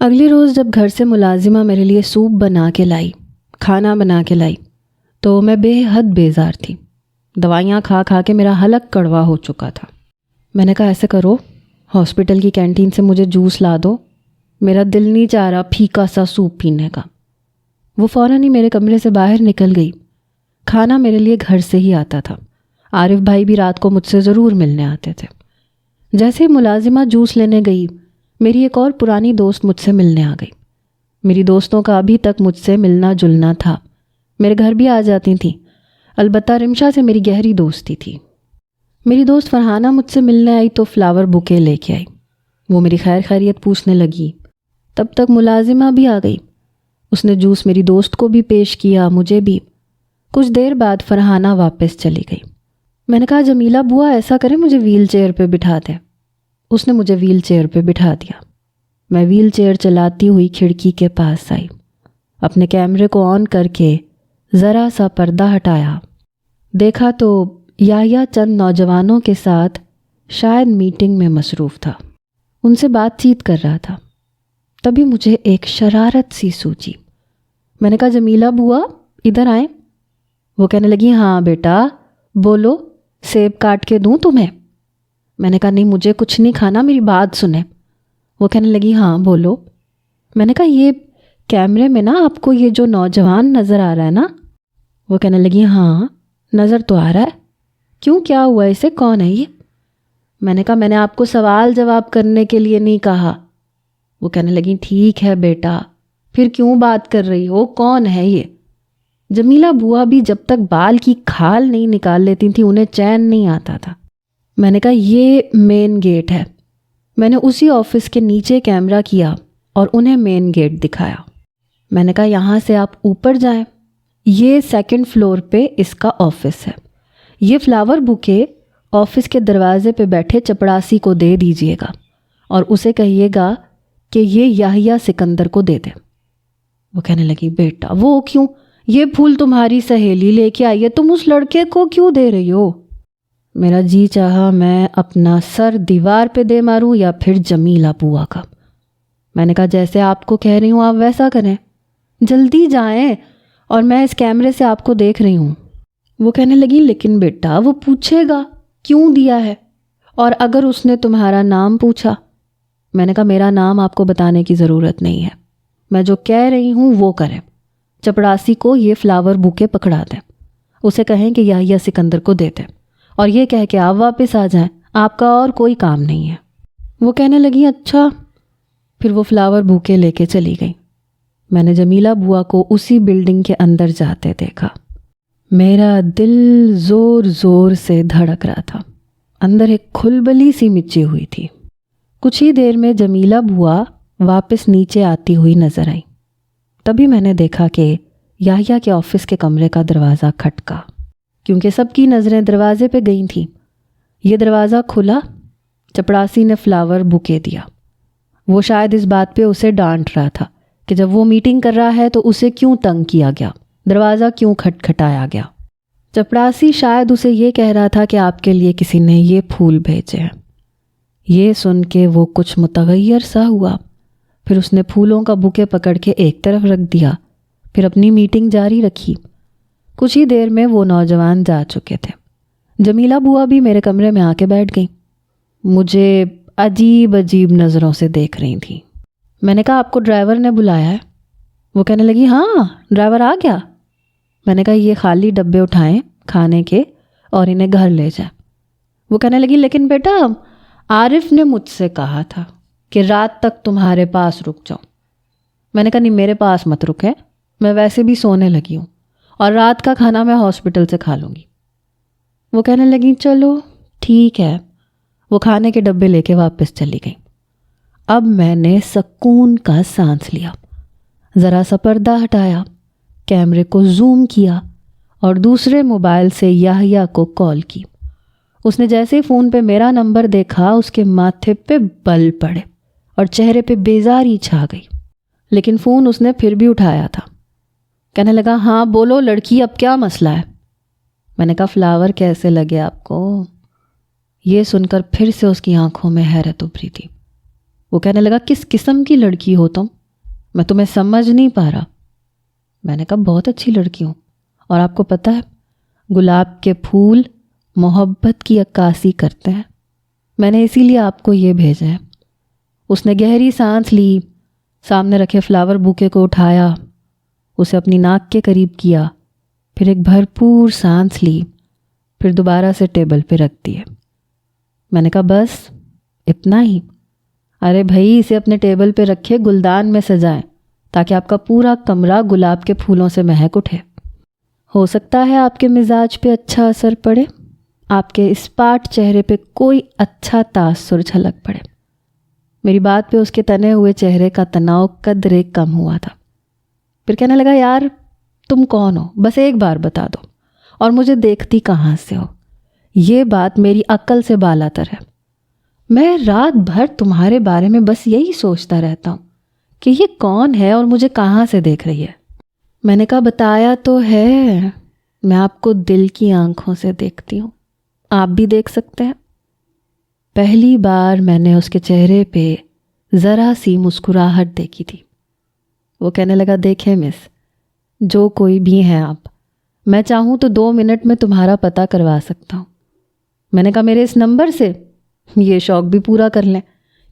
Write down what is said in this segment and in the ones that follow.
اگلے روز جب گھر سے ملازمہ میرے لیے سوپ بنا کے لائی، کھانا بنا کے لائی، تو میں بے حد بیزار تھی۔ دوائیاں کھا کھا کے میرا حلق کڑوا ہو چکا تھا۔ میں نے کہا ایسے کرو، ہاسپٹل کی کینٹین سے مجھے جوس لا دو، میرا دل نہیں چاہ رہا پھیکا سا سوپ پینے کا۔ وہ فوراً ہی میرے کمرے سے باہر نکل گئی۔ کھانا میرے لیے گھر سے ہی آتا تھا، عارف بھائی بھی رات کو مجھ سے ضرور ملنے آتے تھے۔ جیسے ہی ملازمہ جوس لینے گئی، میری ایک اور پرانی دوست مجھ سے ملنے آ گئی۔ میری دوستوں کا ابھی تک مجھ سے ملنا جلنا تھا، میرے گھر بھی آ جاتی تھیں، البتہ رمشا سے میری گہری دوستی تھی۔ میری دوست فرحانہ مجھ سے ملنے آئی تو فلاور بوکے لے کے آئی۔ وہ میری خیر خیریت پوچھنے لگی، تب تک ملازمہ بھی آ گئی۔ اس نے جوس میری دوست کو بھی پیش کیا، مجھے بھی۔ کچھ دیر بعد فرحانہ واپس چلی گئی۔ میں نے کہا جمیلہ بوا ایسا کرے مجھے ویل چیئر پہ بٹھا دے۔ اس نے مجھے ویل چیئر پہ بٹھا دیا۔ میں ویل چیئر چلاتی ہوئی کھڑکی کے پاس آئی، اپنے کیمرے کو آن کر کے ذرا سا پردہ ہٹایا، دیکھا تو یحییٰ چند نوجوانوں کے ساتھ شاید میٹنگ میں مصروف تھا، ان سے بات چیت کر رہا تھا۔ تبھی مجھے ایک شرارت سی سوچی۔ میں نے کہا جمیلہ بوا ادھر آئیں۔ وہ کہنے لگی ہاں بیٹا بولو، سیب کاٹ کے دوں تمہیں؟ میں نے کہا نہیں مجھے کچھ نہیں کھانا، میری بات سنیں۔ وہ کہنے لگی ہاں بولو۔ میں نے کہا یہ کیمرے میں نا آپ کو یہ جو نوجوان نظر آ رہا ہے نا؟ وہ کہنے لگی ہاں نظر تو آ رہا ہے، کیوں کیا ہوا اسے، کون ہے یہ؟ میں نے کہا میں نے آپ کو سوال جواب کرنے کے لیے نہیں کہا۔ وہ کہنے لگی ٹھیک ہے بیٹا، پھر کیوں بات کر رہی ہو، کون ہے یہ؟ جمیلہ بوا بھی جب تک بال کی کھال نہیں نکال لیتی تھی انہیں چین نہیں آتا تھا۔ میں نے کہا یہ مین گیٹ ہے۔ میں نے اسی آفس کے نیچے کیمرہ کیا اور انہیں مین گیٹ دکھایا۔ میں نے کہا یہاں سے آپ اوپر جائیں، یہ 2nd فلور پہ اس کا آفس ہے۔ یہ فلاور بوکے آفس کے دروازے پہ بیٹھے چپڑاسی کو دے دیجئے گا اور اسے کہیے گا کہ یہ یحییٰ سکندر کو دے دے۔ وہ کہنے لگی بیٹا وہ کیوں، یہ پھول تمہاری سہیلی لے کے آئی ہے، تم اس لڑکے کو کیوں دے رہی ہو؟ میرا جی چاہا میں اپنا سر دیوار پہ دے ماروں یا پھر جمیلہ بوا کا۔ میں نے کہا جیسے آپ کو کہہ رہی ہوں آپ ویسا کریں، جلدی جائیں اور میں اس کیمرے سے آپ کو دیکھ رہی ہوں۔ وہ کہنے لگی لیکن بیٹا وہ پوچھے گا کیوں دیا ہے، اور اگر اس نے تمہارا نام پوچھا؟ میں نے کہا میرا نام آپ کو بتانے کی ضرورت نہیں ہے، میں جو کہہ رہی ہوں وہ کریں۔ چپڑاسی کو یہ فلاور بوکے پکڑا دیں، اسے کہیں کہ یحییٰ سکندر کو دے دیں اور یہ کہہ کے آپ واپس آ جائیں، آپ کا اور کوئی کام نہیں ہے۔ وہ کہنے لگی اچھا۔ پھر وہ فلاور بوکے لے کے چلی گئی۔ میں نے جمیلہ بوا کو اسی بلڈنگ کے اندر جاتے دیکھا۔ میرا دل زور زور سے دھڑک رہا تھا، اندر ایک کھلبلی سی مچی ہوئی تھی۔ کچھ ہی دیر میں جمیلہ بوا واپس نیچے آتی ہوئی نظر آئی۔ تبھی میں نے دیکھا کہ یحییٰ کے آفس کے کمرے کا دروازہ کھٹکا، کیونکہ سب کی نظریں دروازے پہ گئی تھیں۔ یہ دروازہ کھلا، چپڑاسی نے فلاور بوکے دیا۔ وہ شاید اس بات پہ اسے ڈانٹ رہا تھا کہ جب وہ میٹنگ کر رہا ہے تو اسے کیوں تنگ کیا گیا، دروازہ کیوں کھٹکھٹایا گیا۔ چپڑاسی شاید اسے یہ کہہ رہا تھا کہ آپ کے لیے کسی نے یہ پھول بھیجے ہیں۔ یہ سن کے وہ کچھ متغیر سا ہوا، پھر اس نے پھولوں کا بوکے پکڑ کے ایک طرف رکھ دیا، پھر اپنی میٹنگ جاری رکھی۔ کچھ ہی دیر میں وہ نوجوان جا چکے تھے۔ جمیلہ بوا بھی میرے کمرے میں آ کے بیٹھ گئی، مجھے عجیب عجیب نظروں سے دیکھ رہی تھیں۔ میں نے کہا آپ کو ڈرائیور نے بلایا ہے؟ وہ کہنے لگی ہاں ڈرائیور آ گیا۔ میں نے کہا یہ خالی ڈبے اٹھائیں کھانے کے اور انہیں گھر لے جائیں۔ وہ کہنے لگی لیکن بیٹا عارف نے مجھ سے کہا تھا کہ رات تک تمہارے پاس رک جاؤ۔ میں نے کہا نہیں میرے پاس مت رکے، میں ویسے بھی سونے لگی ہوں اور رات کا کھانا میں ہاسپٹل سے کھا لوں گی۔ وہ کہنے لگی چلو ٹھیک ہے۔ وہ کھانے کے ڈبے لے کے واپس چلی گئی۔ اب میں نے سکون کا سانس لیا، ذرا سا پردہ ہٹایا، کیمرے کو زوم کیا اور دوسرے موبائل سے یحییٰ کو کال کی۔ اس نے جیسے فون پہ میرا نمبر دیکھا اس کے ماتھے پہ بل پڑے اور چہرے پہ بیزاری چھا گئی، لیکن فون اس نے پھر بھی اٹھایا تھا۔ کہنے لگا ہاں بولو لڑکی اب کیا مسئلہ ہے؟ میں نے کہا فلاور کیسے لگے آپ کو؟ یہ سن کر پھر سے اس کی آنکھوں میں حیرت ابھری تھی۔ وہ کہنے لگا کس قسم کی لڑکی ہو تم؟ میں تمہیں سمجھ نہیں پا رہا۔ میں نے کہا بہت اچھی لڑکی ہوں، اور آپ کو پتہ ہے گلاب کے پھول محبت کی عکاسی کرتے ہیں، میں نے اسی لیے آپ کو یہ بھیجا ہے۔ اس نے گہری سانس لی، سامنے رکھے فلاور بوکے کو اٹھایا، اسے اپنی ناک کے قریب کیا، پھر ایک بھرپور سانس لی، پھر دوبارہ سے ٹیبل پہ رکھ دیے۔ میں نے کہا بس اتنا ہی؟ ارے بھائی اسے اپنے ٹیبل پہ رکھے، گلدان میں سجائیں تاکہ آپ کا پورا کمرہ گلاب کے پھولوں سے مہک اٹھے۔ ہو سکتا ہے آپ کے مزاج پہ اچھا اثر پڑے، آپ کے اسپاٹ چہرے پہ کوئی اچھا تاثر جھلک پڑے۔ میری بات پہ اس کے تنے ہوئے چہرے کا تناؤ قدرے کم ہوا تھا۔ پھر کہنے لگا یار تم کون ہو؟ بس ایک بار بتا دو، اور مجھے دیکھتی کہاں سے ہو؟ یہ بات میری عقل سے بالاتر ہے۔ میں رات بھر تمہارے بارے میں بس یہی سوچتا رہتا ہوں کہ یہ کون ہے اور مجھے کہاں سے دیکھ رہی ہے۔ میں نے کہا بتایا تو ہے، میں آپ کو دل کی آنکھوں سے دیکھتی ہوں، آپ بھی دیکھ سکتے ہیں۔ پہلی بار میں نے اس کے چہرے پہ ذرا سی مسکراہٹ دیکھی تھی۔ وہ کہنے لگا دیکھیں مس، جو کوئی بھی ہیں آپ، میں چاہوں تو 2 منٹ میں تمہارا پتہ کروا سکتا ہوں۔ میں نے کہا میرے اس نمبر سے؟ یہ شوق بھی پورا کر لیں،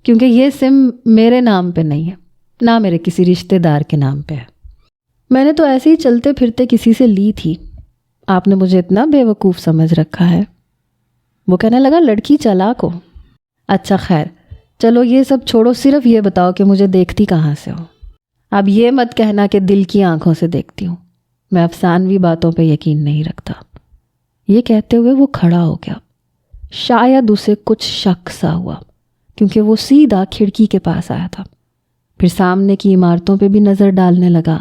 کیونکہ یہ سم میرے نام پہ نہیں ہے، نہ میرے کسی رشتہ دار کے نام پہ ہے۔ میں نے تو ایسے ہی چلتے پھرتے کسی سے لی تھی، آپ نے مجھے اتنا بے وقوف سمجھ رکھا ہے۔ وہ کہنے لگا لڑکی چالاک ہو۔ اچھا خیر چلو یہ سب چھوڑو، صرف یہ بتاؤ کہ مجھے دیکھتی کہاں سے ہو؟ اب یہ مت کہنا کہ دل کی آنکھوں سے دیکھتی ہوں، میں افسانوی باتوں پہ یقین نہیں رکھتا۔ یہ کہتے ہوئے وہ کھڑا ہو گیا۔ شاید اسے کچھ شک سا ہوا کیونکہ وہ سیدھا کھڑکی کے پاس آیا تھا، پھر سامنے کی عمارتوں پہ بھی نظر ڈالنے لگا۔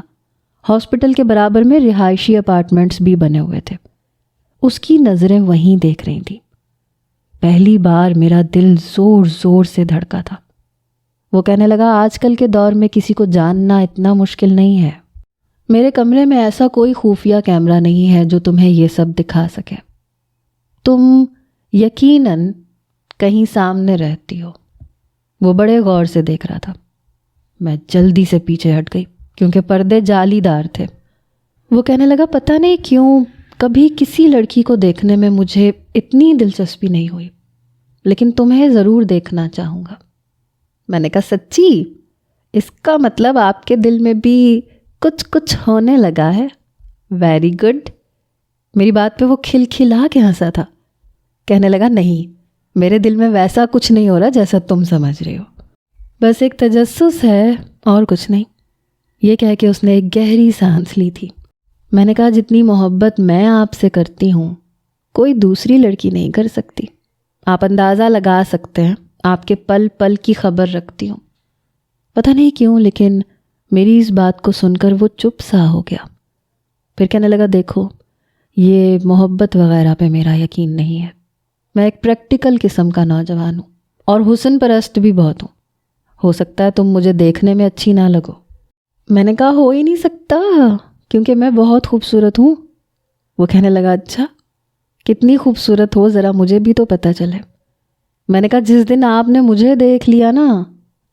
ہاسپٹل کے برابر میں رہائشی اپارٹمنٹس بھی بنے ہوئے تھے، اس کی نظریں وہیں دیکھ رہی تھیں۔ پہلی بار میرا دل زور زور سے دھڑکا تھا۔ وہ کہنے لگا آج کل کے دور میں کسی کو جاننا اتنا مشکل نہیں ہے، میرے کمرے میں ایسا کوئی خفیہ کیمرہ نہیں ہے جو تمہیں یہ سب دکھا سکے، تم یقیناً کہیں سامنے رہتی ہو۔ وہ بڑے غور سے دیکھ رہا تھا۔ میں جلدی سے پیچھے ہٹ گئی کیونکہ پردے جالی دار تھے۔ وہ کہنے لگا پتہ نہیں کیوں کبھی کسی لڑکی کو دیکھنے میں مجھے اتنی دلچسپی نہیں ہوئی، لیکن تمہیں ضرور دیکھنا چاہوں گا۔ میں نے کہا سچی؟ اس کا مطلب آپ کے دل میں بھی کچھ ہونے لگا ہے۔ Very good. میری بات پہ وہ کھلکھلا کے ہنسا تھا۔ کہنے لگا نہیں، میرے دل میں ویسا کچھ نہیں ہو رہا جیسا تم سمجھ رہے ہو، بس ایک تجسس ہے اور کچھ نہیں۔ یہ کہہ کے اس نے ایک گہری سانس لی تھی۔ میں نے کہا جتنی محبت میں آپ سے کرتی ہوں کوئی دوسری لڑکی نہیں کر سکتی۔ آپ اندازہ لگا سکتے ہیں، آپ کے پل پل کی خبر رکھتی ہوں۔ پتہ نہیں کیوں لیکن میری اس بات کو سن کر وہ چپ سا ہو گیا۔ پھر کہنے لگا دیکھو یہ محبت وغیرہ پہ میرا یقین نہیں ہے، میں ایک پریکٹیکل قسم کا نوجوان ہوں اور حسن پرست بھی بہت ہوں۔ ہو سکتا ہے تم مجھے دیکھنے میں اچھی نہ لگو۔ میں نے کہا ہو ہی نہیں سکتا کیونکہ میں بہت خوبصورت ہوں۔ وہ کہنے لگا اچھا کتنی خوبصورت ہو ذرا مجھے بھی تو پتہ چلے۔ میں نے کہا جس دن آپ نے مجھے دیکھ لیا نا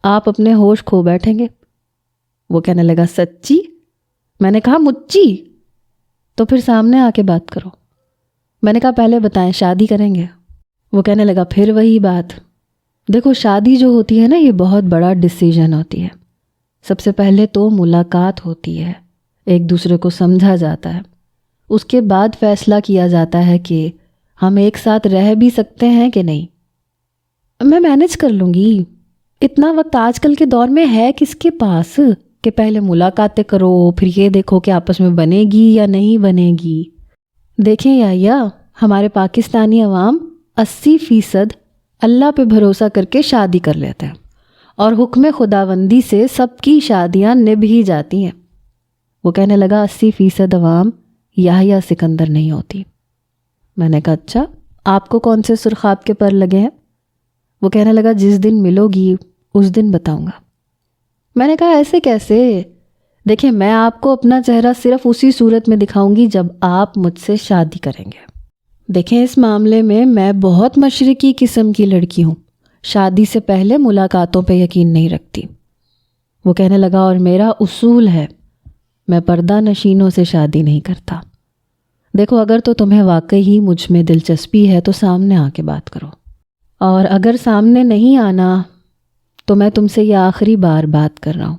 آپ اپنے ہوش کھو بیٹھیں گے۔ وہ کہنے لگا سچی؟ میں نے کہا مچی؟ تو پھر سامنے آ کے بات کرو۔ میں نے کہا پہلے بتائیں شادی کریں گے؟ وہ کہنے لگا پھر وہی بات۔ دیکھو شادی جو ہوتی ہے نا یہ بہت بڑا ڈیسیژن ہوتی ہے۔ سب سے پہلے تو ملاقات ہوتی ہے، ایک دوسرے کو سمجھا جاتا ہے، اس کے بعد فیصلہ کیا جاتا ہے کہ ہم ایک ساتھ رہ بھی سکتے ہیں کہ نہیں۔ میں مینج کر لوں گی، اتنا وقت آج کل کے دور میں ہے کس کے پاس کہ پہلے ملاقاتیں کرو پھر یہ دیکھو کہ آپس میں بنے گی یا نہیں بنے گی۔ دیکھیں یا ہمارے پاکستانی عوام 80% اللہ پہ بھروسہ کر کے شادی کر لیتے ہیں اور حکم خداوندی سے سب کی شادیاں نبھ ہی جاتی ہیں۔ وہ کہنے لگا 80% عوام یحییٰ سکندر نہیں ہوتی۔ میں نے کہا اچھا آپ کو کون سے سرخاب کے پر لگے ہیں؟ وہ کہنے لگا جس دن ملو گی اس دن بتاؤں گا۔ میں نے کہا ایسے کیسے؟ دیکھیں میں آپ کو اپنا چہرہ صرف اسی صورت میں دکھاؤں گی جب آپ مجھ سے شادی کریں گے۔ دیکھیں اس معاملے میں میں بہت مشرقی قسم کی لڑکی ہوں، شادی سے پہلے ملاقاتوں پہ یقین نہیں رکھتی۔ وہ کہنے لگا اور میرا اصول ہے، میں پردہ نشینوں سے شادی نہیں کرتا۔ دیکھو اگر تو تمہیں واقعی ہی مجھ میں دلچسپی ہے تو سامنے آ کے بات کرو، اور اگر سامنے نہیں آنا تو میں تم سے یہ آخری بار بات کر رہا ہوں،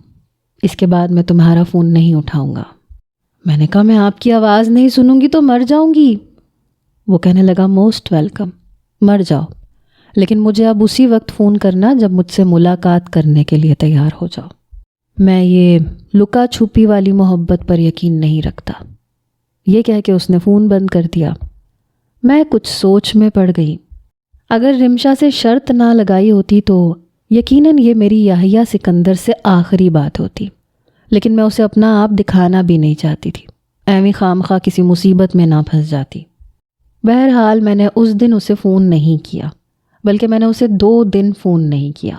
اس کے بعد میں تمہارا فون نہیں اٹھاؤں گا۔ میں نے کہا میں آپ کی آواز نہیں سنوں گی تو مر جاؤں گی۔ وہ کہنے لگا موسٹ ویلکم، مر جاؤ، لیکن مجھے اب اسی وقت فون کرنا جب مجھ سے ملاقات کرنے کے لیے تیار ہو جاؤ۔ میں یہ لکا چھپی والی محبت پر یقین نہیں رکھتا۔ یہ کہہ کے اس نے فون بند کر دیا۔ میں کچھ سوچ میں پڑ گئی۔ اگر رمشا سے شرط نہ لگائی ہوتی تو یقیناً یہ میری یحییٰ سکندر سے آخری بات ہوتی، لیکن میں اسے اپنا آپ دکھانا بھی نہیں چاہتی تھی، ایویں خامخواہ کسی مصیبت میں نہ پھنس جاتی۔ بہرحال میں نے اس دن اسے فون نہیں کیا، بلکہ میں نے اسے 2 دن فون نہیں کیا،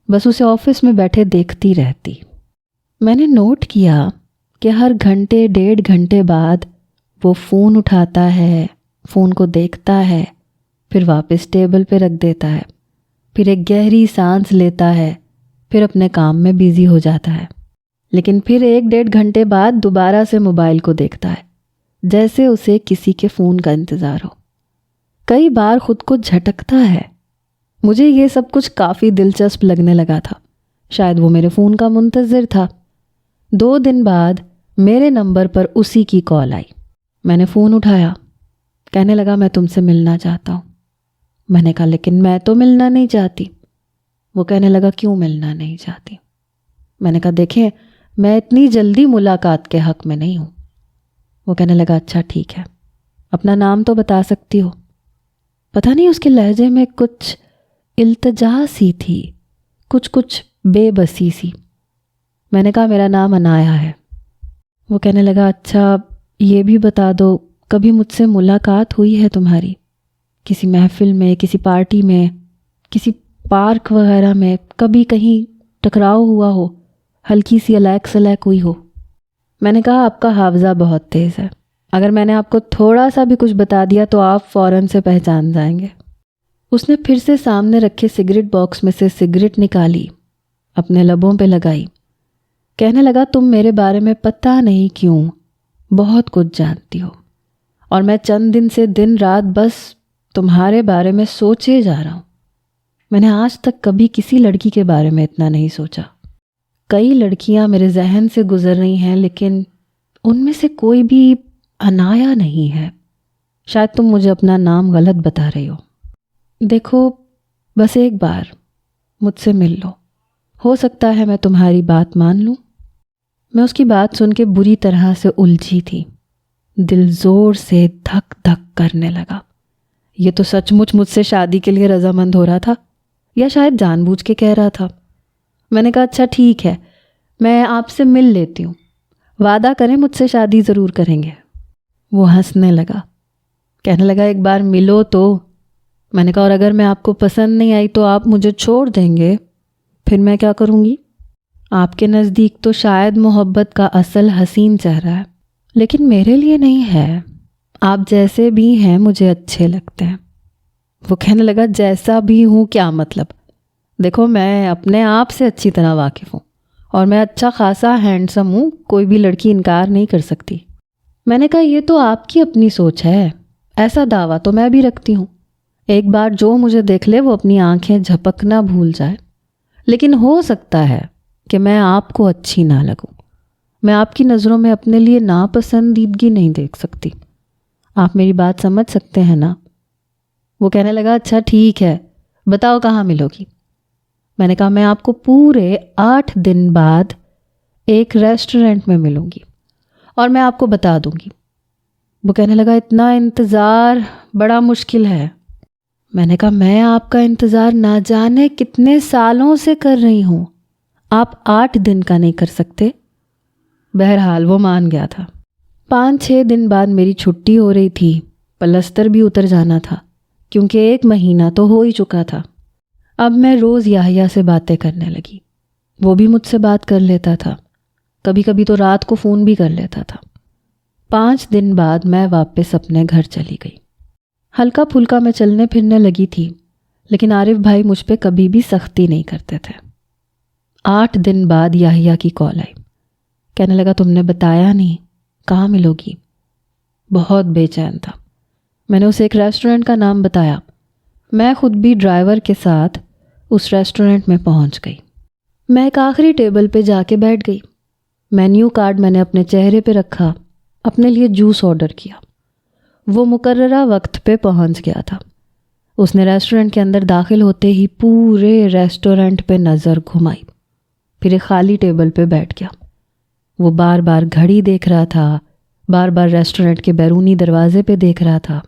بس اسے آفس میں بیٹھے دیکھتی رہتی۔ میں نے نوٹ کیا کہ ہر گھنٹے 1.5 گھنٹے بعد وہ فون اٹھاتا ہے، فون کو دیکھتا ہے، پھر واپس ٹیبل پہ رکھ دیتا ہے، پھر ایک گہری سانس لیتا ہے، پھر اپنے کام میں بیزی ہو جاتا ہے، لیکن پھر 1.5 گھنٹے بعد دوبارہ سے موبائل کو دیکھتا ہے، جیسے اسے کسی کے فون کا انتظار ہو۔ کئی بار خود کو جھٹکتا ہے۔ مجھے یہ سب کچھ کافی دلچسپ لگنے لگا تھا، شاید وہ میرے فون کا منتظر تھا۔ 2 دن بعد میرے نمبر پر اسی کی کال آئی۔ میں نے فون اٹھایا۔ کہنے لگا میں تم سے ملنا چاہتا ہوں۔ میں نے کہا لیکن میں تو ملنا نہیں چاہتی۔ وہ کہنے لگا کیوں ملنا نہیں چاہتی؟ میں نے کہا دیکھیں میں اتنی جلدی ملاقات کے حق میں نہیں ہوں۔ وہ کہنے لگا اچھا ٹھیک ہے، اپنا نام تو بتا سکتی ہو؟ پتہ نہیں اس کے لہجے میں کچھ التجا سی تھی، کچھ بے بسی سی۔ میں نے کہا میرا نام عنایا ہے۔ وہ کہنے لگا اچھا یہ بھی بتا دو کبھی مجھ سے ملاقات ہوئی ہے تمہاری؟ کسی محفل میں، کسی پارٹی میں، کسی پارک وغیرہ میں، کبھی کہیں ٹکراؤ ہوا ہو، ہلکی سی الیک سلیک ہوئی ہو؟ میں نے کہا آپ کا حافظہ بہت تیز ہے، اگر میں نے آپ کو تھوڑا سا بھی کچھ بتا دیا تو آپ فوراً سے پہچان جائیں گے۔ اس نے پھر سے سامنے رکھے سگریٹ باکس میں سے سگریٹ نکالی، اپنے لبوں پہ لگائی۔ کہنے لگا تم میرے بارے میں پتہ نہیں کیوں بہت کچھ جانتی ہو، اور میں چند دن سے دن رات بس تمہارے بارے میں سوچے جا رہا ہوں۔ میں نے آج تک کبھی کسی لڑکی کے بارے میں اتنا نہیں سوچا۔ کئی لڑکیاں میرے ذہن سے گزر رہی ہیں لیکن ان میں سے کوئی بھی عنایا نہیں ہے۔ شاید تم مجھے اپنا نام غلط بتا رہی ہو۔ دیکھو بس ایک بار مجھ سے مل لو، ہو سکتا ہے میں تمہاری بات مان لوں۔ میں اس کی بات سن کے بری طرح سے الجھی تھی، دل زور سے دھک دھک کرنے لگا۔ یہ تو سچ مچ مجھ سے شادی کے لیے رضامند ہو رہا تھا، یا شاید جان بوجھ کے کہہ رہا تھا۔ میں نے کہا اچھا ٹھیک ہے، میں آپ سے مل لیتی ہوں، وعدہ کریں مجھ سے شادی ضرور کریں گے۔ وہ ہنسنے لگا، کہنے لگا ایک بار ملو تو۔ میں نے کہا اور اگر میں آپ کو پسند نہیں آئی تو آپ مجھے چھوڑ دیں گے؟ پھر میں کیا کروں گی؟ آپ کے نزدیک تو شاید محبت کا اصل حسین چہرہ ہے، لیکن میرے لیے نہیں ہے۔ آپ جیسے بھی ہیں مجھے اچھے لگتے ہیں۔ وہ کہنے لگا جیسا بھی ہوں کیا مطلب؟ دیکھو میں اپنے آپ سے اچھی طرح واقف ہوں، اور میں اچھا خاصا ہینڈسم ہوں، کوئی بھی لڑکی انکار نہیں کر سکتی۔ میں نے کہا یہ تو آپ کی اپنی سوچ ہے، ایسا دعویٰ تو میں بھی رکھتی ہوں۔ ایک بار جو مجھے دیکھ لے وہ اپنی آنکھیں جھپکنا بھول جائے، لیکن ہو سکتا ہے کہ میں آپ کو اچھی نہ لگوں۔ میں آپ کی نظروں میں اپنے لیے ناپسندیدگی نہیں دیکھ سکتی۔ آپ میری بات سمجھ سکتے ہیں نا؟ وہ کہنے لگا اچھا ٹھیک ہے، بتاؤ کہاں ملو گی؟ میں نے کہا میں آپ کو پورے 8 دن بعد ایک ریسٹورنٹ میں ملوں گی، اور میں آپ کو بتا دوں گی۔ وہ کہنے لگا اتنا انتظار بڑا مشکل ہے۔ میں نے کہا میں آپ کا انتظار نہ جانے کتنے سالوں سے کر رہی ہوں، آپ 8 دن کا نہیں کر سکتے؟ بہرحال وہ مان گیا تھا۔ 5-6 دن بعد میری چھٹی ہو رہی تھی، پلستر بھی اتر جانا تھا کیونکہ 1 مہینہ تو ہو ہی چکا تھا۔ اب میں روز یحییٰ سے باتیں کرنے لگی، وہ بھی مجھ سے بات کر لیتا تھا، کبھی کبھی تو رات کو فون بھی کر لیتا تھا۔ 5 دن بعد میں واپس اپنے گھر چلی گئی۔ ہلکا پھلکا میں چلنے پھرنے لگی تھی، لیکن عارف بھائی مجھ پہ کبھی بھی سختی نہیں کرتے تھے۔ 8 دن بعد یحییٰ کی کال آئی، کہنے لگا تم نے بتایا نہیں، کہاں ملو گی؟ بہت بے چین تھا۔ میں نے اسے ایک ریسٹورنٹ کا نام بتایا۔ میں خود بھی ڈرائیور کے ساتھ اس ریسٹورنٹ میں پہنچ گئی۔ میں ایک آخری ٹیبل پہ جا کے بیٹھ گئی۔ مینیو کارڈ میں نے اپنے چہرے پہ رکھا، اپنے لیے جوس آرڈر کیا۔ وہ مقررہ وقت پہ پہنچ گیا تھا۔ اس نے ریسٹورنٹ کے اندر داخل ہوتے ہی پورے ریسٹورنٹ پہ نظر گھمائی، پھر ایک خالی ٹیبل پہ بیٹھ گیا۔ وہ بار بار گھڑی دیکھ رہا تھا، بار بار ریسٹورنٹ کے بیرونی دروازے پہ دیکھ رہا تھا،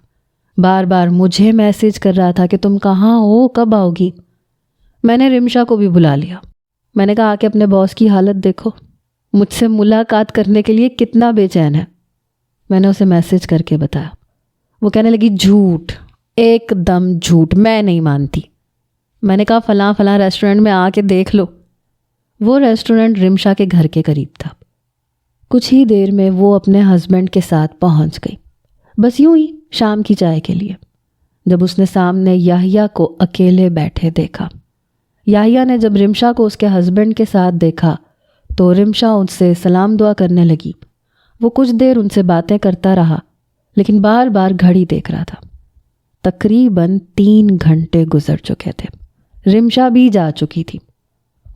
بار بار مجھے میسج کر رہا تھا کہ تم کہاں ہو، کب آؤ گی؟ میں نے رمشا کو بھی بلا لیا۔ میں نے کہا کہ اپنے باس کی حالت دیکھو، مجھ سے ملاقات کرنے کے لیے کتنا بے چین ہے۔ میں نے اسے میسج کر کے بتایا۔ وہ کہنے لگی جھوٹ، ایک دم جھوٹ، میں نہیں مانتی۔ میں نے کہا فلاں فلاں ریسٹورنٹ میں آ کے دیکھ لو۔ وہ ریسٹورنٹ رمشا کے گھر کے قریب تھا۔ کچھ ہی دیر میں وہ اپنے ہسبینڈ کے ساتھ پہنچ گئی، بس یوں ہی شام کی چائے کے لیے۔ جب اس نے سامنے یحییٰ کو اکیلے بیٹھے دیکھا، یحییٰ نے جب رمشا کو اس کے ہسبینڈ کے ساتھ دیکھا تو رمشا ان سے سلام دعا کرنے لگی۔ وہ کچھ دیر ان سے باتیں کرتا رہا، لیکن بار بار گھڑی دیکھ رہا تھا۔ تقریباً 3 گھنٹے گزر چکے تھے۔ رمشا بھی جا چکی تھی۔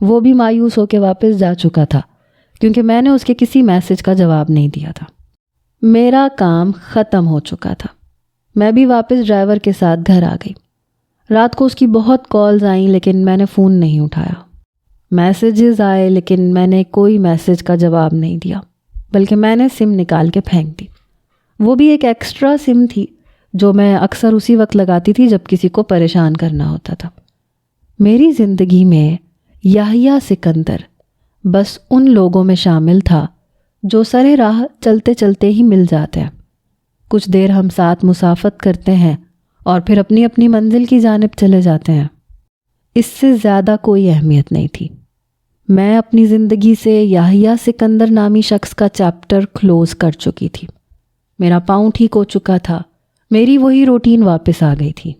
وہ بھی مایوس ہو کے واپس جا چکا تھا، کیونکہ میں نے اس کے کسی میسج کا جواب نہیں دیا تھا۔ میرا کام ختم ہو چکا تھا۔ میں بھی واپس ڈرائیور کے ساتھ گھر آ گئی۔ رات کو اس کی بہت کالز آئیں، لیکن میں نے فون نہیں اٹھایا۔ میسیجز آئے، لیکن میں نے کوئی میسج کا جواب نہیں دیا، بلکہ میں نے سم نکال کے پھینک دی۔ وہ بھی ایک ایکسٹرا سم تھی جو میں اکثر اسی وقت لگاتی تھی جب کسی کو پریشان کرنا ہوتا تھا۔ میری زندگی میں یحییٰ سکندر بس ان لوگوں میں شامل تھا جو سرے راہ چلتے چلتے ہی مل جاتے ہیں۔ کچھ دیر ہم ساتھ مسافت کرتے ہیں اور پھر اپنی اپنی منزل کی جانب چلے جاتے ہیں۔ اس سے زیادہ کوئی اہمیت نہیں تھی۔ میں اپنی زندگی سے یحییٰ سکندر نامی شخص کا چیپٹر کلوز کر چکی تھی۔ میرا پاؤں ٹھیک ہو چکا تھا، میری وہی روٹین واپس آ گئی تھی۔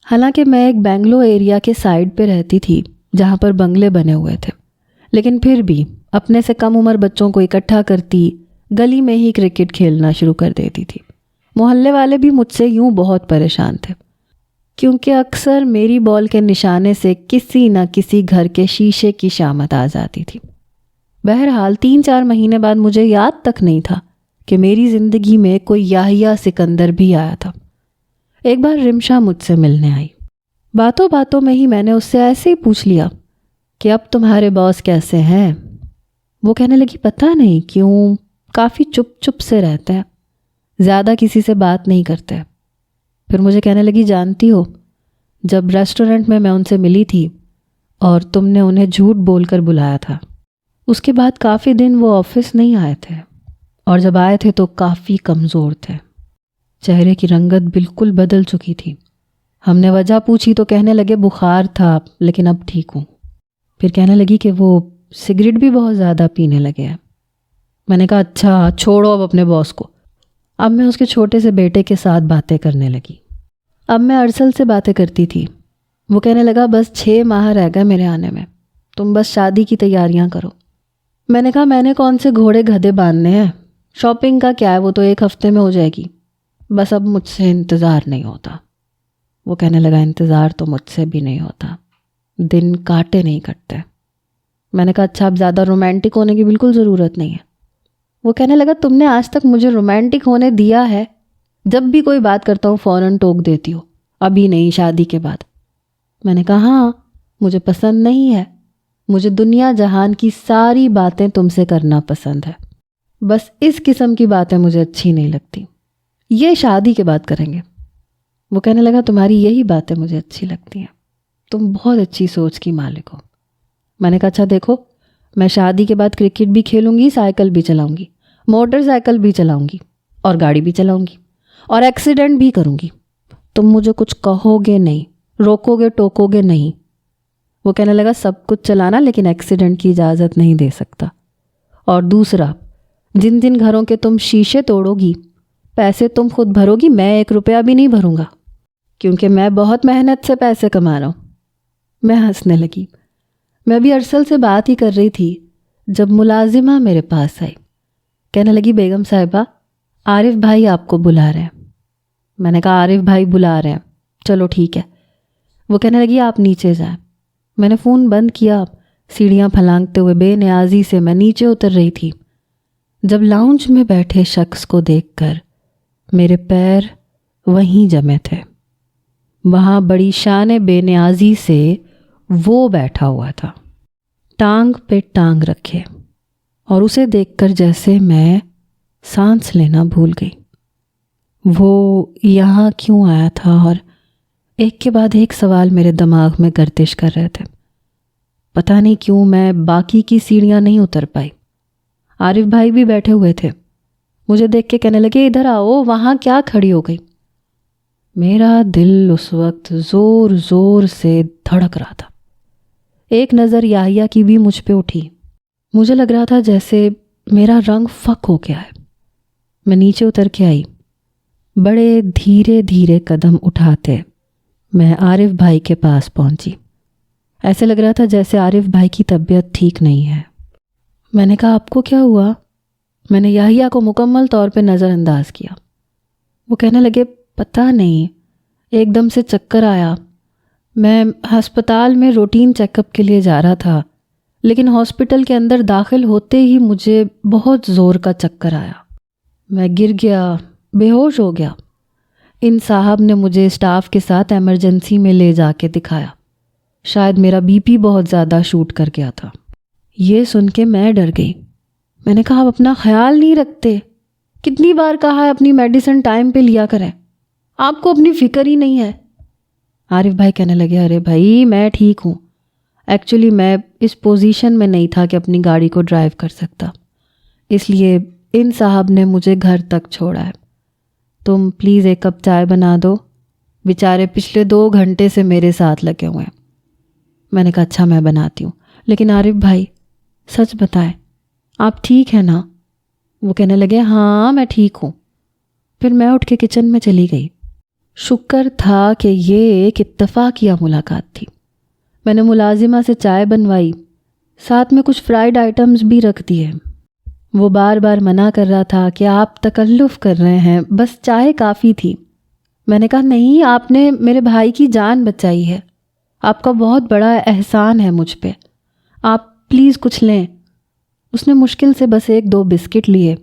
حالانکہ میں ایک بنگلو ایریا کے سائڈ پہ رہتی تھی جہاں پر بنگلے بنے ہوئے تھے، لیکن پھر بھی اپنے سے کم عمر بچوں کو اکٹھا کرتی، گلی میں ہی کرکٹ کھیلنا شروع کر دیتی تھی۔ محلے والے بھی مجھ سے یوں بہت پریشان تھے، کیونکہ اکثر میری بال کے نشانے سے کسی نہ کسی گھر کے شیشے کی شامت آ جاتی تھی۔ بہرحال 3-4 مہینے بعد مجھے یاد تک نہیں تھا کہ میری زندگی میں کوئی یحییٰ سکندر بھی آیا تھا۔ ایک بار رمشا مجھ سے ملنے آئی۔ باتوں باتوں میں ہی میں نے اس سے ایسے ہی پوچھ لیا کہ اب تمہارے باس کیسے ہیں؟ وہ کہنے لگی پتہ نہیں کیوں کافی چپ چپ سے رہتے ہیں، زیادہ کسی سے بات نہیں کرتے۔ پھر مجھے کہنے لگی جانتی ہو، جب ریسٹورنٹ میں ان سے ملی تھی اور تم نے انہیں جھوٹ بول کر بلایا تھا، اس کے بعد کافی دن وہ آفس نہیں آئے تھے، اور جب آئے تھے تو کافی کمزور تھے، چہرے کی رنگت بالکل بدل چکی تھی۔ ہم نے وجہ پوچھی تو کہنے لگے بخار تھا، لیکن اب ٹھیک ہوں۔ پھر کہنے لگی کہ وہ سگریٹ بھی بہت زیادہ پینے لگے ہیں۔ میں نے کہا اچھا چھوڑو اب اپنے باس کو۔ اب میں اس کے چھوٹے سے بیٹے کے ساتھ باتیں کرنے لگی۔ اب میں ارسل سے باتیں کرتی تھی۔ وہ کہنے لگا بس 6 ماہ رہ گئے میرے آنے میں، تم بس شادی کی تیاریاں کرو۔ میں نے کہا میں نے کون سے گھوڑے گدھے باندھنے ہیں، شاپنگ کا کیا ہے، وہ تو 1 ہفتے میں ہو جائے گی، بس اب مجھ سے انتظار نہیں ہوتا۔ وہ کہنے لگا انتظار تو مجھ سے بھی نہیں ہوتا، دن کاٹے نہیں کٹتے۔ میں نے کہا اچھا اب زیادہ رومانٹک ہونے کی بالکل ضرورت نہیں ہے۔ وہ کہنے لگا تم نے آج تک مجھے رومانٹک ہونے دیا ہے؟ جب بھی کوئی بات کرتا ہوں فوراً ٹوک دیتی ہو، ابھی نہیں شادی کے بعد۔ میں نے کہا ہاں مجھے پسند نہیں ہے، مجھے دنیا جہان کی ساری باتیں تم سے کرنا پسند ہے، بس اس قسم کی باتیں مجھے اچھی نہیں لگتی، یہ شادی کے بعد کریں گے۔ وہ کہنے لگا تمہاری یہی باتیں مجھے اچھی لگتی ہیں، تم بہت اچھی سوچ کی مالک ہو۔ میں نے کہا اچھا دیکھو، میں شادی کے بعد کرکٹ بھی کھیلوں گی، سائیکل بھی چلاؤں گی، موٹر سائیکل بھی چلاؤں گی، اور گاڑی بھی چلاؤں گی، اور ایکسیڈنٹ بھی کروں گی۔ تم مجھے کچھ کہو گے نہیں، روکو گے ٹوکو گے نہیں۔ وہ کہنے لگا سب کچھ چلانا لیکن ایکسیڈنٹ کی اجازت نہیں دے سکتا، اور دوسرا جن جن گھروں کے تم شیشے توڑو گی، پیسے تم خود بھرو گی، میں 1 روپیہ بھی نہیں بھروں گا۔ کیونکہ میں بہت محنت سے پیسے کما رہا ہوں۔ میں ہنسنے لگی۔ میں بھی ارسل سے بات ہی کر رہی تھی جب ملازمہ میرے پاس آئی۔ کہنے لگی بیگم صاحبہ عارف بھائی آپ کو بلا رہے ہیں۔ میں نے کہا عارف بھائی بلا رہے ہیں، چلو ٹھیک ہے۔ وہ کہنے لگی آپ نیچے جائیں۔ میں نے فون بند کیا، سیڑھیاں پھلانگتے ہوئے بے نیازی سے میں نیچے اتر رہی تھی جب لاؤنج میں بیٹھے شخص کو دیکھ کر میرے پیر وہیں جمے تھے۔ وہاں بڑی شان بے نیازی سے وہ بیٹھا ہوا تھا، ٹانگ پہ ٹانگ رکھے، اور اسے دیکھ کر جیسے میں سانس لینا بھول گئی۔ وہ یہاں کیوں آیا تھا؟ اور ایک کے بعد ایک سوال میرے دماغ میں گردش کر رہے تھے۔ پتہ نہیں کیوں میں باقی کی سیڑھیاں نہیں اتر پائی۔ عارف بھائی بھی بیٹھے ہوئے تھے، مجھے دیکھ کے کہنے لگے ادھر آؤ، وہاں کیا کھڑی ہو گئی؟ میرا دل اس وقت زور زور سے دھڑک رہا تھا۔ ایک نظر یحییٰ کی بھی مجھ پہ اٹھی۔ مجھے لگ رہا تھا جیسے میرا رنگ فک ہو گیا ہے۔ میں نیچے اتر کے آئی، بڑے دھیرے دھیرے قدم اٹھاتے میں عارف بھائی کے پاس پہنچی۔ ایسے لگ رہا تھا جیسے عارف بھائی کی طبیعت ٹھیک نہیں ہے۔ میں نے کہا آپ کو کیا ہوا؟ میں نے یحییٰ کو مکمل طور پہ نظر انداز کیا۔ وہ کہنے لگے پتہ نہیں، ایک دم سے چکر آیا۔ میں ہسپتال میں روٹین چیک اپ کے لیے جا رہا تھا، لیکن ہاسپٹل کے اندر داخل ہوتے ہی مجھے بہت زور کا چکر آیا۔ میں گر گیا، بے ہوش ہو گیا۔ ان صاحب نے مجھے اسٹاف کے ساتھ ایمرجنسی میں لے جا کے دکھایا۔ شاید میرا بی پی بہت زیادہ شوٹ کر گیا تھا۔ یہ سن کے میں ڈر گئی۔ میں نے کہا آپ اپنا خیال نہیں رکھتے؟ کتنی بار کہا ہے اپنی میڈیسن ٹائم پہ لیا کریں، آپ کو اپنی فکر ہی نہیں ہے۔ عارف بھائی کہنے لگے ارے بھائی میں ٹھیک ہوں، ایکچولی میں اس پوزیشن میں نہیں تھا کہ اپنی گاڑی کو ڈرائیو کر سکتا، اس لیے ان صاحب نے مجھے گھر تک چھوڑا ہے۔ تم پلیز ایک کپ چائے بنا دو، بیچارے پچھلے 2 گھنٹے سے میرے ساتھ لگے ہوئے ہیں۔ میں نے کہا اچھا میں بناتی ہوں، لیکن عارف بھائی سچ بتائیں آپ ٹھیک ہیں نا؟ وہ کہنے لگے ہاں میں ٹھیک ہوں۔ پھر میں اٹھ کے کچن میں چلی گئی۔ شکر تھا کہ یہ ایک اتفاقیہ ملاقات تھی۔ میں نے ملازمہ سے چائے بنوائی، ساتھ میں کچھ فرائیڈ آئٹمز بھی رکھ دیے۔ وہ بار بار منع کر رہا تھا کہ آپ تکلف کر رہے ہیں، بس چائے کافی تھی۔ میں نے کہا نہیں، آپ نے میرے بھائی کی جان بچائی ہے، آپ کا بہت بڑا احسان ہے مجھ پہ، آپ پلیز کچھ لیں۔ اس نے مشکل سے بس 1-2 بسکٹ لیے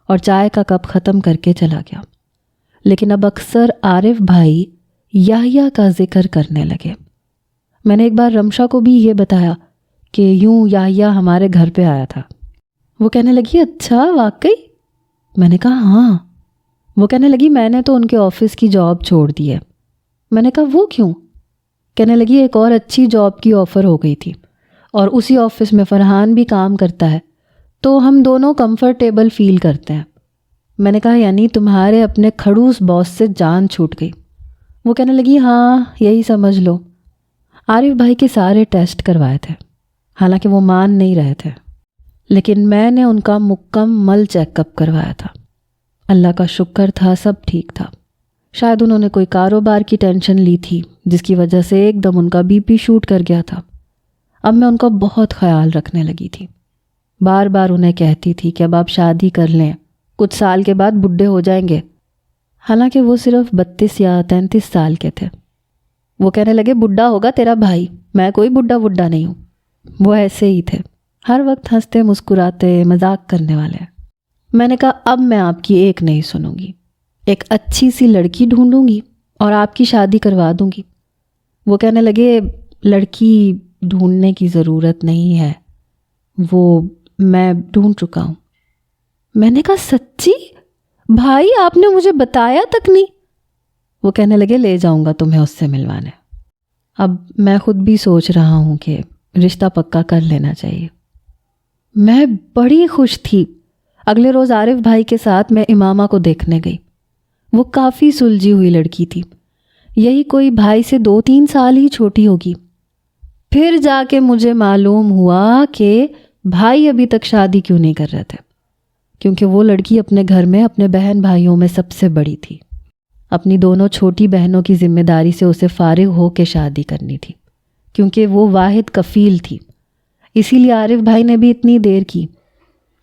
اور چائے کا کپ ختم کر کے چلا گیا۔ لیکن اب اکثر عارف بھائی یحییٰ کا ذکر کرنے لگے۔ میں نے ایک بار رمشا کو بھی یہ بتایا کہ یوں یحییٰ ہمارے گھر پہ آیا تھا۔ وہ کہنے لگی اچھا واقعی؟ میں نے کہا ہاں۔ وہ کہنے لگی میں نے تو ان کے آفس کی جاب چھوڑ دی ہے۔ میں نے کہا وہ کیوں؟ کہنے لگی ایک اور اچھی جاب کی آفر ہو گئی تھی، اور اسی آفس میں فرحان بھی کام کرتا ہے، تو ہم دونوں کمفرٹیبل فیل کرتے ہیں۔ میں نے کہا یعنی تمہارے اپنے کھڑوس باس سے جان چھوٹ گئی؟ وہ کہنے لگی ہاں یہی سمجھ لو۔ عارف بھائی کے سارے ٹیسٹ کروائے تھے، حالانکہ وہ مان نہیں رہے تھے، لیکن میں نے ان کا مکمل چیک اپ کروایا تھا۔ اللہ کا شکر تھا سب ٹھیک تھا۔ شاید انہوں نے کوئی کاروبار کی ٹینشن لی تھی جس کی وجہ سے ایک دم ان کا بی پی شوٹ کر گیا تھا۔ اب میں ان کا بہت خیال رکھنے لگی تھی، بار بار انہیں کہتی تھی کہ اب آپ شادی کر لیں، کچھ سال کے بعد بڈھے ہو جائیں گے، حالانکہ وہ صرف 32 یا 33 سال کے تھے۔ وہ کہنے لگے بڈھا ہوگا تیرا بھائی، میں کوئی بڈھا نہیں ہوں۔ وہ ایسے ہی تھے، ہر وقت ہنستے مسکراتے مذاق کرنے والے۔ میں نے کہا اب میں آپ کی ایک نہیں سنوں گی، ایک اچھی سی لڑکی ڈھونڈوں گی اور آپ کی شادی کروا دوں گی۔ وہ کہنے لگے لڑکی ڈھونڈنے کی ضرورت نہیں ہے، وہ میں ڈھونڈ چکا ہوں۔ میں نے کہا سچی؟ بھائی آپ نے مجھے بتایا تک نہیں؟ وہ کہنے لگے لے جاؤں گا تمہیں اس سے ملوانے۔ اب میں خود بھی سوچ رہا ہوں کہ رشتہ پکا کر لینا چاہیے۔ میں بڑی خوش تھی۔ اگلے روز عارف بھائی کے ساتھ میں امامہ کو دیکھنے گئی۔ وہ کافی سلجھی ہوئی لڑکی تھی، یہی کوئی بھائی سے 2-3 سال ہی چھوٹی ہوگی۔ پھر جا کے مجھے معلوم ہوا کہ بھائی ابھی تک شادی کیوں نہیں کر رہے تھے، کیونکہ وہ لڑکی اپنے گھر میں اپنے بہن بھائیوں میں سب سے بڑی تھی۔ اپنی دونوں چھوٹی بہنوں کی ذمہ داری سے اسے فارغ ہو کے شادی کرنی تھی، کیونکہ وہ واحد کفیل تھی۔ اسی لیے عارف بھائی نے بھی اتنی دیر کی۔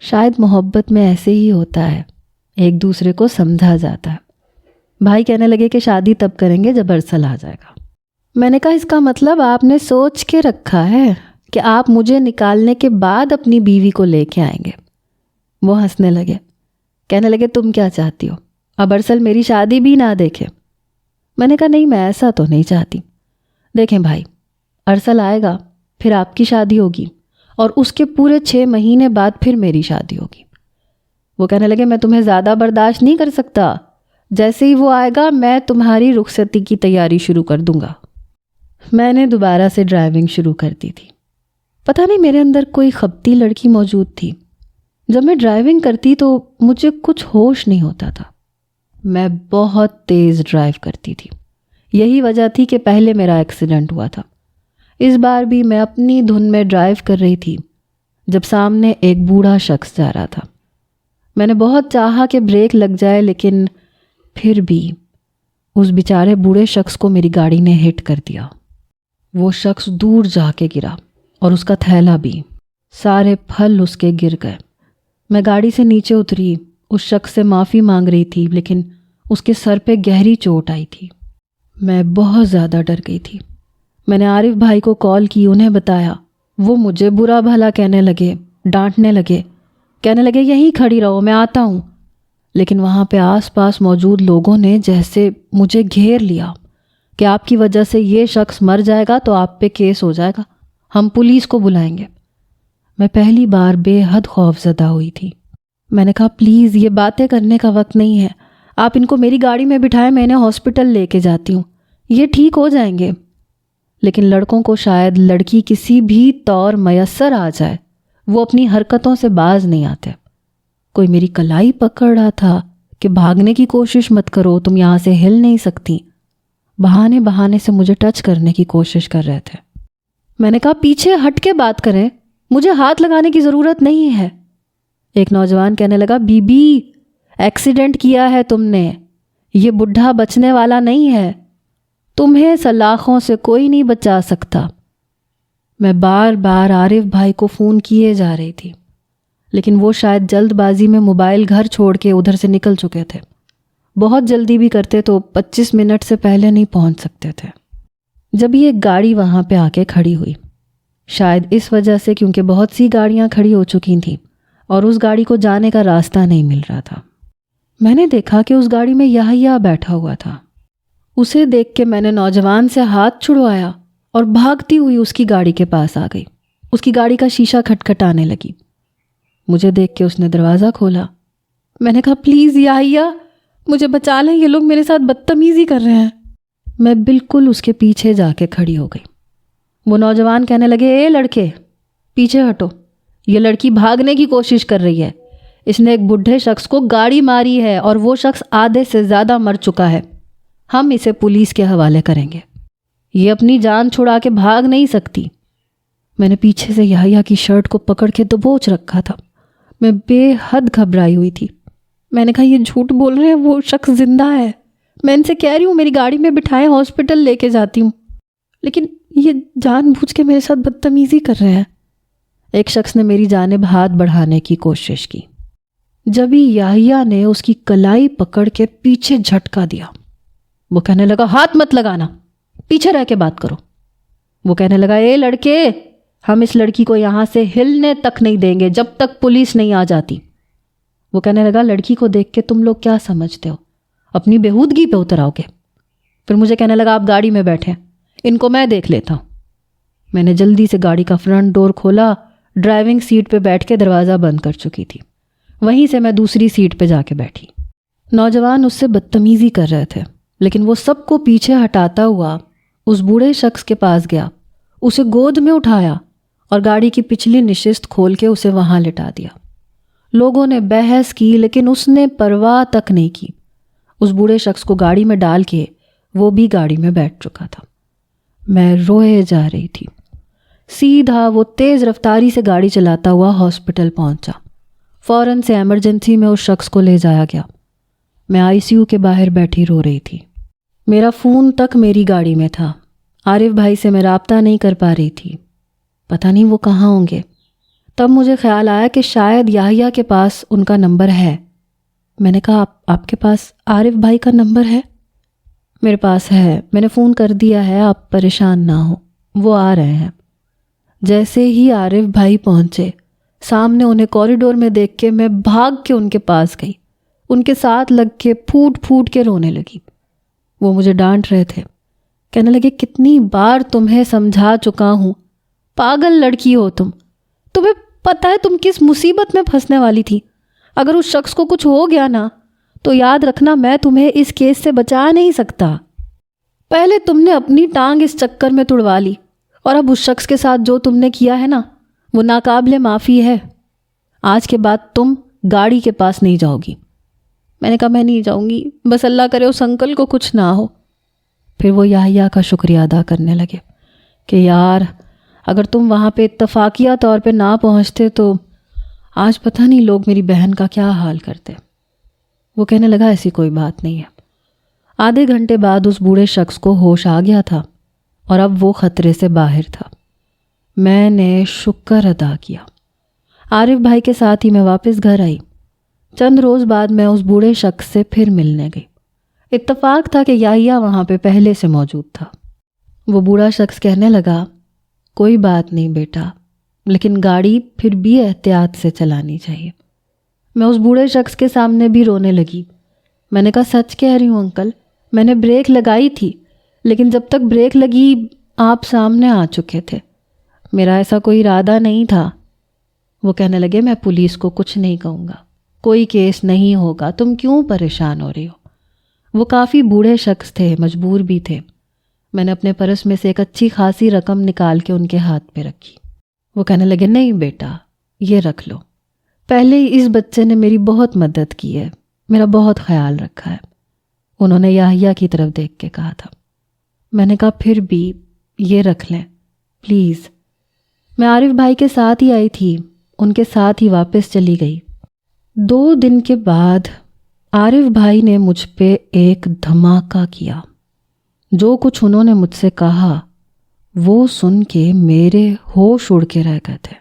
شاید محبت میں ایسے ہی ہوتا ہے، ایک دوسرے کو سمجھا جاتا ہے۔ بھائی کہنے لگے کہ شادی تب کریں گے جب ارسل آ جائے گا۔ میں نے کہا اس کا مطلب آپ نے سوچ کے رکھا ہے کہ آپ مجھے نکالنے کے بعد اپنی بیوی کو لے کے آئیں گے۔ وہ ہنسنے لگے، کہنے لگے تم کیا چاہتی ہو، اب ارسل میری شادی بھی نہ دیکھے؟ میں نے کہا نہیں، میں ایسا تو نہیں چاہتی۔ دیکھیں بھائی، ارسل آئے گا، پھر آپ کی شادی ہوگی، اور اس کے پورے 6 مہینے بعد پھر میری شادی ہوگی۔ وہ کہنے لگے میں تمہیں زیادہ برداشت نہیں کر سکتا، جیسے ہی وہ آئے گا میں تمہاری رخصتی کی تیاری شروع کر دوں گا۔ میں نے دوبارہ سے ڈرائیونگ شروع کر دی تھی۔ پتہ نہیں میرے اندر کوئی خبتی لڑکی موجود تھی۔ جب میں ڈرائیونگ کرتی تو مجھے کچھ ہوش نہیں ہوتا تھا۔ میں بہت تیز ڈرائیو کرتی تھی۔ یہی وجہ تھی کہ پہلے میرا ایکسیڈنٹ ہوا تھا۔ اس بار بھی میں اپنی دھن میں ڈرائیو کر رہی تھی جب سامنے ایک بوڑھا شخص جا رہا تھا۔ میں نے بہت چاہا کہ بریک لگ جائے، لیکن پھر بھی اس بیچارے بوڑھے شخص کو میری گاڑی نے ہٹ کر دیا۔ وہ شخص دور جا کے گرا، اور اس کا تھیلا بھی۔ سارے پھل اس کے گر گئے۔ میں گاڑی سے نیچے اتری، اس شخص سے معافی مانگ رہی تھی، لیکن اس کے سر پہ گہری چوٹ آئی تھی۔ میں بہت زیادہ ڈر گئی تھی۔ میں نے عارف بھائی کو کال کی، انہیں بتایا۔ وہ مجھے برا بھلا کہنے لگے، ڈانٹنے لگے، کہنے لگے یہیں کھڑی رہو، میں آتا ہوں۔ لیکن وہاں پہ آس پاس موجود لوگوں نے جیسے مجھے گھیر لیا کہ آپ کی وجہ سے یہ شخص مر جائے گا تو آپ پہ کیس ہو جائے گا، ہم پولیس کو بلائیں گے۔ میں پہلی بار بے حد خوف زدہ ہوئی تھی۔ میں نے کہا پلیز یہ باتیں کرنے کا وقت نہیں ہے، آپ ان کو میری گاڑی میں بٹھائیں، میں انہیں ہاسپٹل لے کے جاتی ہوں، یہ ٹھیک ہو جائیں گے۔ لیکن لڑکوں کو شاید لڑکی کسی بھی طور میسر آ جائے، وہ اپنی حرکتوں سے باز نہیں آتے۔ کوئی میری کلائی پکڑ رہا تھا کہ بھاگنے کی کوشش مت کرو، تم یہاں سے ہل نہیں سکتی۔ بہانے سے مجھے ٹچ کرنے کی کوشش کر رہے تھے۔ میں نے کہا پیچھے ہٹ کے بات کریں، مجھے ہاتھ لگانے کی ضرورت نہیں ہے۔ ایک نوجوان کہنے لگا بی بی ایکسیڈنٹ کیا ہے تم نے، یہ بڈھا بچنے والا نہیں ہے، تمہیں سلاخوں سے کوئی نہیں بچا سکتا۔ میں بار بار عارف بھائی کو فون کیے جا رہی تھی، لیکن وہ شاید جلد بازی میں موبائل گھر چھوڑ کے ادھر سے نکل چکے تھے۔ بہت جلدی بھی کرتے تو 25 منٹ سے پہلے نہیں پہنچ سکتے تھے۔ جب یہ گاڑی وہاں پہ آ کے کھڑی ہوئی، شاید اس وجہ سے کیونکہ بہت سی گاڑیاں کھڑی ہو چکی تھیں اور اس گاڑی کو جانے کا راستہ نہیں مل رہا تھا، میں نے دیکھا کہ اس گاڑی میں یحییٰ بیٹھا ہوا تھا۔ اسے دیکھ کے میں نے نوجوان سے ہاتھ چھڑوایا اور بھاگتی ہوئی اس کی گاڑی کے پاس آ گئی۔ اس کی گاڑی کا شیشہ کھٹکھٹانے لگی۔ مجھے دیکھ کے اس نے دروازہ کھولا۔ میں نے کہا پلیز یحییٰ مجھے بچا لیں، یہ لوگ میرے ساتھ بدتمیزی کر رہے ہیں۔ میں بالکل اس کے پیچھے جا کے کھڑی ہو گئی۔ وہ نوجوان کہنے لگے اے لڑکے پیچھے ہٹو، یہ لڑکی بھاگنے کی کوشش کر رہی ہے، اس نے ایک بڈھے شخص کو گاڑی ماری ہے اور وہ شخص آدھے سے زیادہ مر چکا ہے، ہم اسے پولیس کے حوالے کریں گے، یہ اپنی جان چھڑا کے بھاگ نہیں سکتی۔ میں نے پیچھے سے یحییٰ کی شرٹ کو پکڑ کے دبوچ رکھا تھا۔ میں بے حد گھبرائی ہوئی تھی۔ میں نے کہا یہ جھوٹ بول رہے ہیں، وہ شخص زندہ ہے، میں ان سے کہہ رہی ہوں میری گاڑی میں بٹھائیں، ہاسپٹل لے کے جاتی ہوں، لیکن یہ جان بوجھ کے میرے ساتھ بدتمیزی کر رہے ہیں۔ ایک شخص نے میری جانب ہاتھ بڑھانے کی کوشش کی۔ جب ہی یحییٰ نے اس کی کلائی پکڑ کے پیچھے جھٹکا دیا۔ وہ کہنے لگا ہاتھ مت لگانا، پیچھے رہ کے بات کرو۔ وہ کہنے لگا اے لڑکے ہم اس لڑکی کو یہاں سے ہلنے تک نہیں دیں گے جب تک پولیس نہیں آ جاتی۔ وہ کہنے لگا لڑکی کو دیکھ کے تم لوگ کیا سمجھتے ہو، اپنی بےہودگی پہ اتر آؤ گے۔ پھر مجھے کہنے لگا آپ گاڑی میں بیٹھیں، ان کو میں دیکھ لیتا ہوں۔ میں نے جلدی سے گاڑی کا فرنٹ ڈور کھولا، ڈرائیونگ سیٹ پہ بیٹھ کے دروازہ بند کر چکی تھی۔ وہیں سے میں دوسری سیٹ پہ جا کے بیٹھی۔ نوجوان اس سے بدتمیزی کر رہے تھے، لیکن وہ سب کو پیچھے ہٹاتا ہوا اس بوڑھے شخص کے پاس گیا، اسے گود میں اٹھایا اور گاڑی کی پچھلی نشست کھول کے اسے وہاں لٹا دیا۔ لوگوں نے بحث کی لیکن اس نے پرواہ تک نہیں کی۔ اس بوڑھے شخص کو گاڑی میں ڈال کے وہ بھی گاڑی میں بیٹھ چکا تھا۔ میں روئے جا رہی تھی۔ سیدھا وہ تیز رفتاری سے گاڑی چلاتا ہوا ہاسپٹل پہنچا۔ فوراً سے ایمرجنسی میں اس شخص کو لے جایا گیا۔ میں ICU کے باہر بیٹھی رو رہی تھی. میرا فون تک میری گاڑی میں تھا. عارف بھائی سے میں رابطہ نہیں کر پا رہی تھی. پتہ نہیں وہ کہاں ہوں گے. تب مجھے خیال آیا کہ شاید یحییٰ کے پاس ان کا نمبر ہے. میں نے کہا آپ کے پاس عارف بھائی کا نمبر ہے؟ میرے پاس ہے، میں نے فون کر دیا ہے، آپ پریشان نہ ہوں، وہ آ رہے ہیں. جیسے ہی عارف بھائی پہنچے، سامنے انہیں کوریڈور میں دیکھ کے میں بھاگ کے ان کے پاس گئی. ان کے ساتھ لگ کے پھوٹ پھوٹ کے رونے لگی. وہ مجھے ڈانٹ رہے تھے، کہنے لگے کتنی بار تمہیں سمجھا چکا ہوں، پاگل لڑکی ہو تمہیں پتہ ہے تم کس مصیبت میں پھنسنے والی تھی. اگر اس شخص کو کچھ ہو گیا نا تو یاد رکھنا میں تمہیں اس کیس سے بچا نہیں سکتا. پہلے تم نے اپنی ٹانگ اس چکر میں تڑوا لی، اور اب اس شخص کے ساتھ جو تم نے کیا ہے نا وہ ناقابل معافی ہے. آج کے بعد تم گاڑی کے پاس نہیں جاؤ گی. میں نے کہا میں نہیں جاؤں گی، بس اللہ کرے اس انکل کو کچھ نہ ہو. پھر وہ یحییٰ کا شکریہ ادا کرنے لگے کہ یار اگر تم وہاں پہ اتفاقیہ طور پہ نہ پہنچتے تو آج پتہ نہیں لوگ میری بہن کا کیا حال کرتے. وہ کہنے لگا ایسی کوئی بات نہیں ہے. آدھے گھنٹے بعد اس بوڑھے شخص کو ہوش آ گیا تھا اور اب وہ خطرے سے باہر تھا. میں نے شکر ادا کیا. عارف بھائی کے ساتھ ہی میں واپس گھر آئی. چند روز بعد میں اس بوڑھے شخص سے پھر ملنے گئی. اتفاق تھا کہ یحییٰ وہاں پہ پہلے سے موجود تھا. وہ بوڑھا شخص کہنے لگا کوئی بات نہیں بیٹا، لیکن گاڑی پھر بھی احتیاط سے چلانی چاہیے. میں اس بوڑھے شخص کے سامنے بھی رونے لگی. میں نے کہا سچ کہہ رہی ہوں انکل، میں نے بریک لگائی تھی، لیکن جب تک بریک لگی آپ سامنے آ چکے تھے. میرا ایسا کوئی ارادہ نہیں تھا. وہ کہنے لگے میں پولیس کو کچھ نہیں کہوں گا، کوئی کیس نہیں ہوگا، تم کیوں پریشان ہو رہی ہو. وہ کافی بوڑھے شخص تھے، مجبور بھی تھے. میں نے اپنے پرس میں سے ایک اچھی خاصی رقم نکال کے ان کے ہاتھ پہ رکھی. وہ کہنے لگے نہیں بیٹا یہ رکھ لو، پہلے ہی اس بچے نے میری بہت مدد کی ہے، میرا بہت خیال رکھا ہے. انہوں نے یحییٰ کی طرف دیکھ کے کہا تھا. میں نے کہا پھر بھی یہ رکھ لیں پلیز. میں عارف بھائی کے ساتھ ہی آئی تھی، ان کے ساتھ ہی واپس چلی گئی. 2 دن کے بعد عارف بھائی نے مجھ پہ ایک دھماکہ کیا. جو کچھ انہوں نے مجھ سے کہا وہ سن کے میرے ہوش اڑ کے رہ گئے تھے.